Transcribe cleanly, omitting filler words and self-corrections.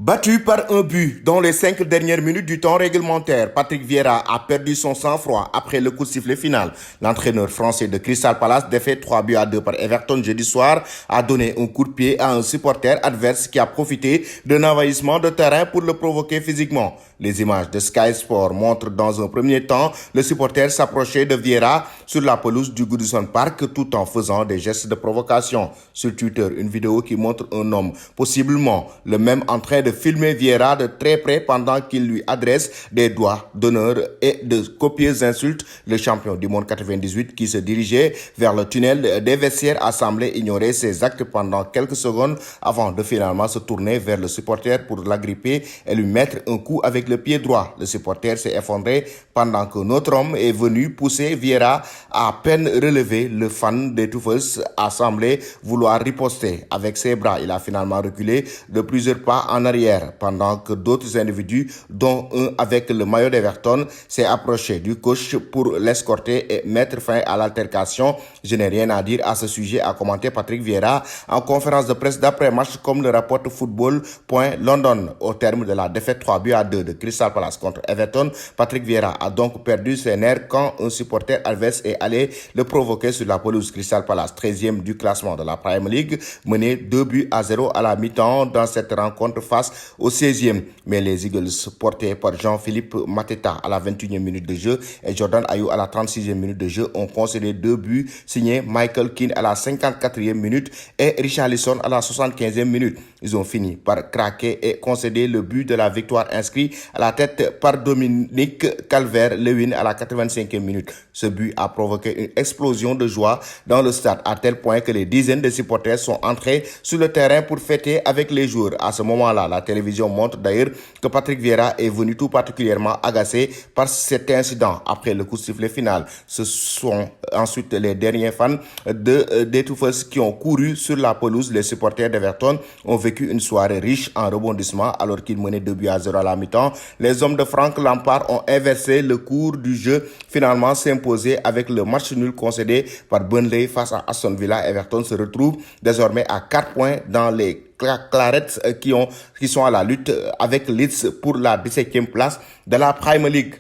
Battu par un but dans les 5 dernières minutes du temps réglementaire, Patrick Vieira a perdu son sang-froid après le coup de sifflet final. L'entraîneur français de Crystal Palace, défait 3-2 par Everton jeudi soir, a donné un coup de pied à un supporter adverse qui a profité d'un envahissement de terrain pour le provoquer physiquement. Les images de Sky Sport montrent dans un premier temps le supporter s'approcher de Vieira sur la pelouse du Goodison Park tout en faisant des gestes de provocation. Sur Twitter, une vidéo qui montre un homme, possiblement le même en train de filmer Vieira de très près pendant qu'il lui adresse des doigts d'honneur et de copieuses insultes. Le champion du monde 98 qui se dirigeait vers le tunnel des vestiaires a semblé ignorer ses actes pendant quelques secondes avant de finalement se tourner vers le supporter pour l'agripper et lui mettre un coup avec le pied droit. Le supporter s'est effondré pendant qu'un autre homme est venu pousser Vieira à peine relevé. Le fan des Touffeuses a semblé vouloir riposter. Avec ses bras, il a finalement reculé de plusieurs pas en arrière pendant que d'autres individus, dont un avec le maillot d'Everton, s'est approché du coach pour l'escorter et mettre fin à l'altercation. Je n'ai rien à dire à ce sujet, a commenté Patrick Vieira en conférence de presse d'après-match comme le rapporte Football.London. Au terme de la défaite 3-2 de Crystal Palace contre Everton, Patrick Vieira a donc perdu ses nerfs quand un supporter adverse est allé le provoquer sur la pelouse. Crystal Palace, 13e du classement de la Premier League, mené 2-0 à la mi-temps dans cette rencontre face au 16e. Mais les Eagles, portés par Jean-Philippe Mateta à la 21e minute de jeu et Jordan Ayew à la 36e minute de jeu, ont concédé 2 buts signés Michael Keane à la 54e minute et Richarlison à la 75e minute. Ils ont fini par craquer et concéder le but de la victoire inscrit à la tête par Dominique Calvert-Lewin à la 85e minute. Ce but a provoqué une explosion de joie dans le stade à tel point que les dizaines de supporters sont entrés sur le terrain pour fêter avec les joueurs. À ce moment-là, la télévision montre d'ailleurs que Patrick Vieira est venu tout particulièrement agacé par cet incident. Après le coup de sifflet final, ce sont ensuite les derniers fans des Touffeuses qui ont couru sur la pelouse. Les supporters d'Everton ont vécu une soirée riche en rebondissements alors qu'ils menaient 2-0 à la mi-temps. Les hommes de Frank Lampard ont inversé le cours du jeu, finalement s'imposer avec le match nul concédé par Burnley face à Aston Villa. Everton se retrouve désormais à 4 points dans les Clarets qui sont à la lutte avec Leeds pour la 17e place de la Premier League.